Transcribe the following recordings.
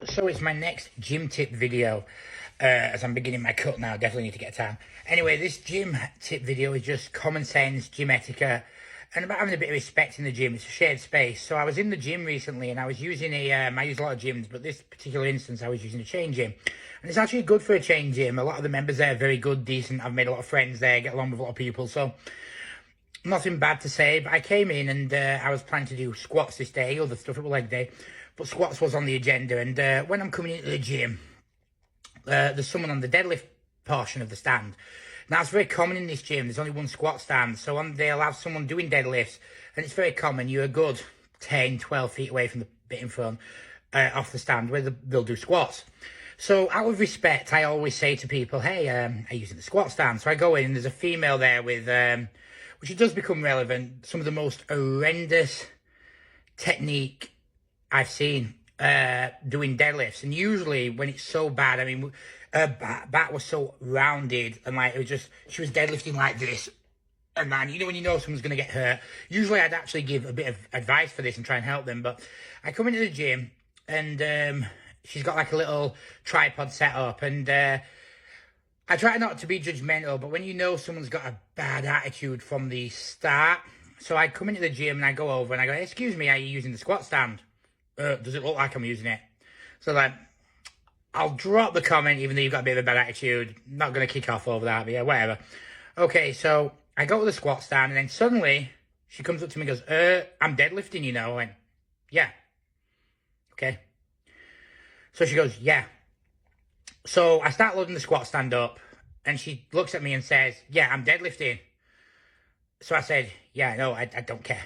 So it's my next gym tip video, as I'm beginning my cut now, definitely need to get time. Anyway, this gym tip video is just common sense, gym etiquette, and about having a bit of respect in the gym. It's a shared space. So I was in the gym recently and I was using I use a lot of gyms, but this particular instance I was using a chain gym. And it's actually good for a chain gym. A lot of the members there are very good, decent. I've made a lot of friends there, get along with a lot of people. So nothing bad to say, but I came in and I was planning to do squats this day, other stuff, it was leg day, but squats was on the agenda. And when I'm coming into the gym, there's someone on the deadlift portion of the stand. Now, it's very common in this gym, there's only one squat stand, so they'll have someone doing deadlifts, and it's very common, you're a good 10, 12 feet away from the bit in front, off the stand, where they'll do squats. So, out of respect, I always say to people, hey, are you using the squat stand? So I go in, and there's a female there with, which it does become relevant, some of the most horrendous technique I've seen doing deadlifts. And usually when it's so bad, I mean, her back was so rounded and like, it was just, she was deadlifting like this. And man, when you know someone's going to get hurt, usually I'd actually give a bit of advice for this and try and help them. But I come into the gym and she's got like a little tripod set up, and I try not to be judgmental, but when you know someone's got a bad attitude from the start, so I come into the gym and I go over and I go, hey, excuse me, are you using the squat stand? Does it look like I'm using it? So like, I'll drop the comment even though you've got a bit of a bad attitude. Not going to kick off over that, but yeah, whatever. Okay, so I go to the squat stand and then suddenly she comes up to me and goes, I'm deadlifting, you know. I went, yeah. Okay. So she goes, yeah. So I start loading the squat stand up and she looks at me and says, yeah, I'm deadlifting. So I said, yeah, no, I don't care.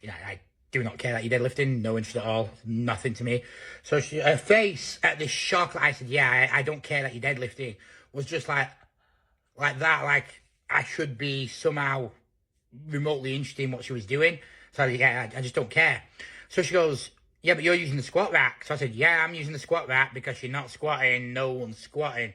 I do not care that you're deadlifting, no interest at all, nothing to me. So her face at this shock that I said, yeah, I don't care that you're deadlifting, was just like that, like I should be somehow remotely interested in what she was doing. So yeah, I just don't care. So she goes, yeah, but you're using the squat rack. So I said, yeah, I'm using the squat rack because you're not squatting, no one's squatting.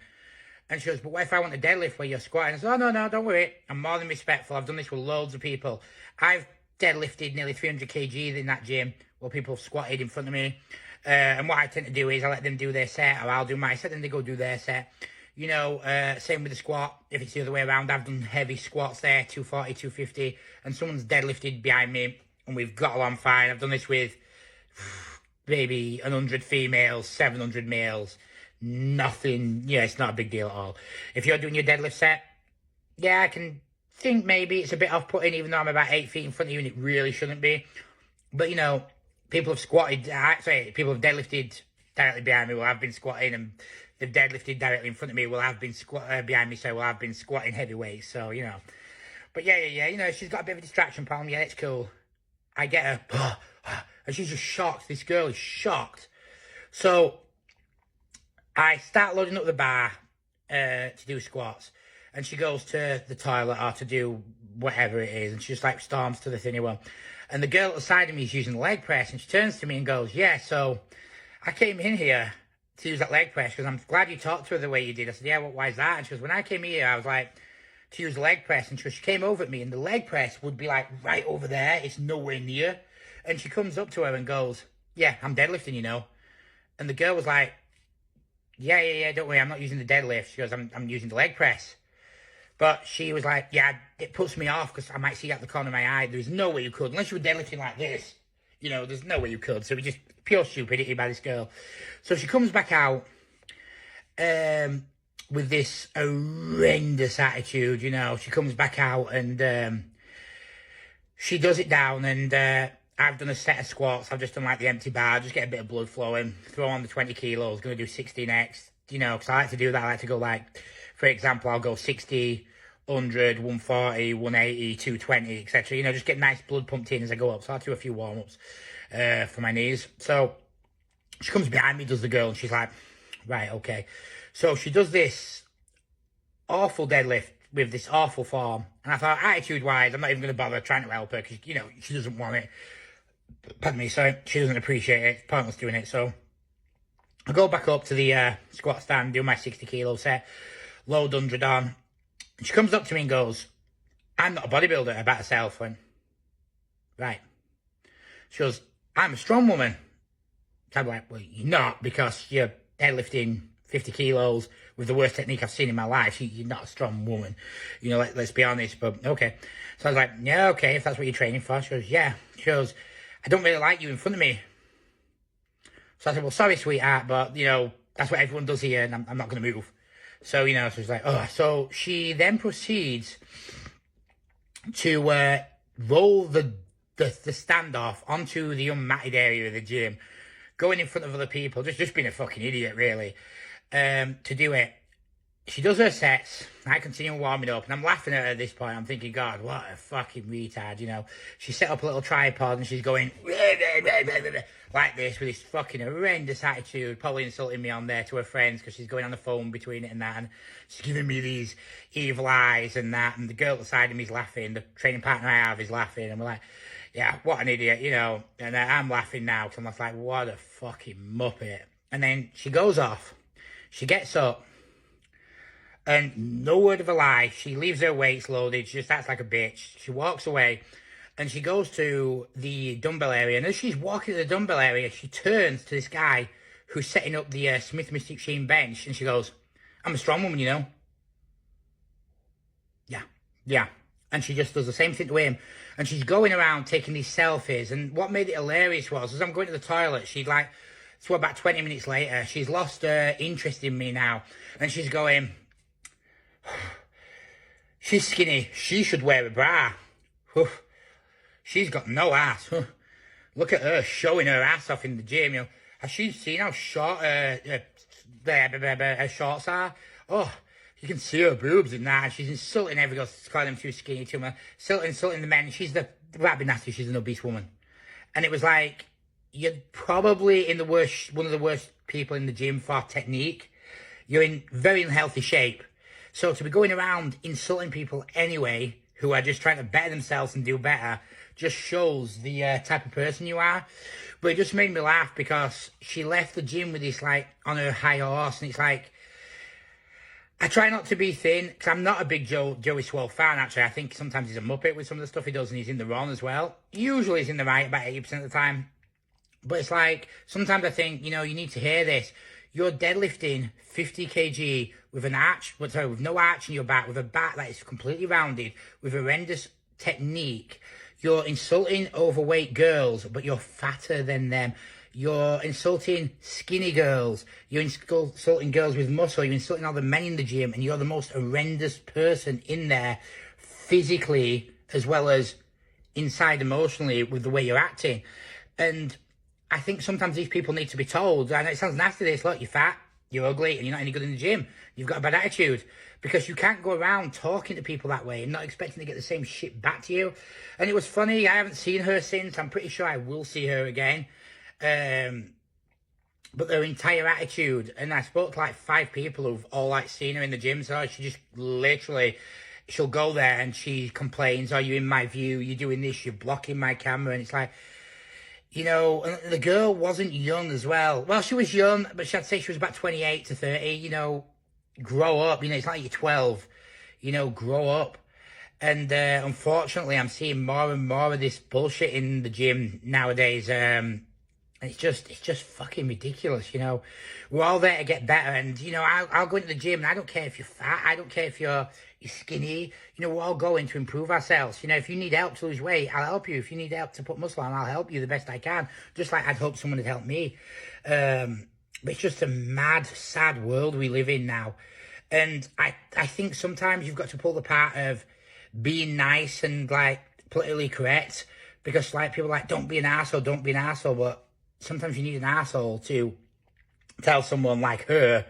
And she goes, but what if I want a deadlift where you're squatting? I said, oh, no, don't worry. I'm more than respectful. I've done this with loads of people. I've deadlifted nearly 300 kg in that gym where people have squatted in front of me. And what I tend to do is I let them do their set, or I'll do my set, and they go do their set. Same with the squat. If it's the other way around, I've done heavy squats there, 240, 250, and someone's deadlifted behind me, and we've got along fine. I've done this with maybe 100 females, 700 males. Nothing, it's not a big deal at all. If you're doing your deadlift set, yeah, I can think maybe it's a bit off-putting, even though I'm about 8 feet in front of you and it really shouldn't be. But, people have squatted, people have deadlifted directly behind me while I've been squatting, and they've deadlifted directly in front of me while I've been behind me, while I've been squatting heavy weights, so, But yeah, she's got a bit of a distraction problem, yeah, it's cool. I get her, and she's just shocked. This girl is shocked. So I start loading up the bar to do squats, and she goes to the toilet or to do whatever it is, and she just like storms to the thinny one. And the girl at the side of me is using the leg press, and she turns to me and goes, yeah, so I came in here to use that leg press because I'm glad you talked to her the way you did. I said, yeah, why is that? And she goes, when I came here, I was like, to use the leg press, and she came over at me, and the leg press would be like right over there. It's nowhere near. And she comes up to her and goes, yeah, I'm deadlifting, And the girl was like, yeah, don't worry, I'm not using the deadlift. She goes, I'm using the leg press. But she was like, yeah, it puts me off because I might see out the corner of my eye. There's no way you could, unless you were deadlifting like this. There's no way you could. So it was just pure stupidity by this girl. So she comes back out with this horrendous attitude, She comes back out and she does it down, and I've done a set of squats. I've just done like the empty bar, just get a bit of blood flowing, throw on the 20 kilos, going to do 16x, because I like to do that. I like to go like, for example, I'll go 60, 100, 140, 180, 220, etc. Just get nice blood pumped in as I go up. So I'll do a few warm-ups for my knees. So she comes behind me, does the girl, and she's like, right, okay. So she does this awful deadlift with this awful form. And I thought, attitude-wise, I'm not even going to bother trying to help her because, she doesn't want it. Pardon me, sorry, she doesn't appreciate it. It's pointless doing it. So I go back up to the squat stand, do my 60 kilo set, load 100 on. And she comes up to me and goes, I'm not a bodybuilder about herself. And right. She goes, I'm a strong woman. So I'm like, well, you're not, because you're deadlifting 50 kilos with the worst technique I've seen in my life. You're not a strong woman. You know, let's be honest, but okay. So I was like, yeah, okay, if that's what you're training for. She goes, yeah. She goes, I don't really like you in front of me. So I said, well, sorry, sweetheart, but, you know, that's what everyone does here, and I'm not going to move. So, you know, so she's like, oh. So she then proceeds to roll the standoff onto the unmatted area of the gym, going in front of other people, just being a fucking idiot, really, to do it. She does her sets. I continue warming up, and I'm laughing at her at this point. I'm thinking, God, what a fucking retard, you know. She set up a little tripod, and she's going like this with this fucking horrendous attitude, probably insulting me on there to her friends because she's going on the phone between it and that, and she's giving me these evil eyes and that, and the girl beside him is laughing. The training partner I have is laughing, and we're like, yeah, what an idiot, you know. And I'm laughing now because I'm like, what a fucking muppet. And then she goes off. She gets up. And no word of a lie, she leaves her weights loaded. She just acts like a bitch. She walks away. And she goes to the dumbbell area. And as she's walking to the dumbbell area, she turns to this guy who's setting up the Smith Machine bench. And she goes, I'm a strong woman, you know. Yeah. And she just does the same thing to him. And she's going around taking these selfies. And what made it hilarious was, as I'm going to the toilet, she'd like, so about 20 minutes later, she's lost her interest in me now. And she's going, she's skinny. She should wear a bra. She's got no ass. Look at her showing her ass off in the gym. You know, has she seen how short her shorts are? Oh, you can see her boobs in that. She's insulting everyone, calling them too skinny to her. Insulting the men. That'd be nasty. She's an obese woman. And it was like, you're probably in one of the worst people in the gym for technique. You're in very unhealthy shape. So to be going around insulting people anyway, who are just trying to better themselves and do better, just shows the type of person you are. But it just made me laugh because she left the gym with this, like, on her high horse. And it's like, I try not to be thin, because I'm not a big Joey Swole fan, actually. I think sometimes he's a muppet with some of the stuff he does, and he's in the wrong as well. Usually he's in the right about 80% of the time. But it's like, sometimes I think, you know, you need to hear this. You're deadlifting 50 kg with with no arch in your back, with a back that is completely rounded, with horrendous technique. You're insulting overweight girls, but you're fatter than them. You're insulting skinny girls. You're insulting girls with muscle. You're insulting all the men in the gym, and you're the most horrendous person in there, physically as well as inside emotionally, with the way you're acting. And I think sometimes these people need to be told, and it sounds nasty, this, look, you're fat, you're ugly, and you're not any good in the gym. You've got a bad attitude. Because you can't go around talking to people that way and not expecting to get the same shit back to you. And it was funny, I haven't seen her since. I'm pretty sure I will see her again. But her entire attitude, and I spoke to like 5 people who've all like seen her in the gym, so she just literally, she'll go there and she complains, oh, you're in my view, you're doing this, you're blocking my camera, and it's like, you know, and the girl wasn't young as well. Well, she was young, but I'd say she was about 28 to 30, you know, grow up, you know, it's like you're 12, you know, grow up. And unfortunately, I'm seeing more and more of this bullshit in the gym nowadays. And it's just fucking ridiculous, you know. We're all there to get better, and, you know, I'll go into the gym, and I don't care if you're fat, I don't care if you're skinny, you know, we're all going to improve ourselves. You know, if you need help to lose weight, I'll help you. If you need help to put muscle on, I'll help you the best I can, just like I'd hope someone would help me. But it's just a mad, sad world we live in now. And I think sometimes you've got to pull the part of being nice and, like, politically correct, because, like, people are like, don't be an arsehole, don't be an arsehole, but sometimes you need an arsehole to tell someone like her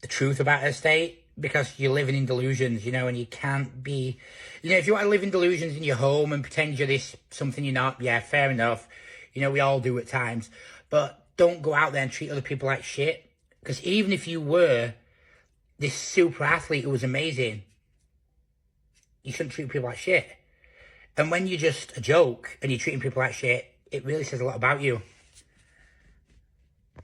the truth about her state, because you're living in delusions, you know, and you can't be, you know, if you want to live in delusions in your home and pretend you're this something you're not, yeah, fair enough, you know, we all do at times, but don't go out there and treat other people like shit, because even if you were this super athlete who was amazing, you shouldn't treat people like shit. And when you're just a joke and you're treating people like shit, it really says a lot about you.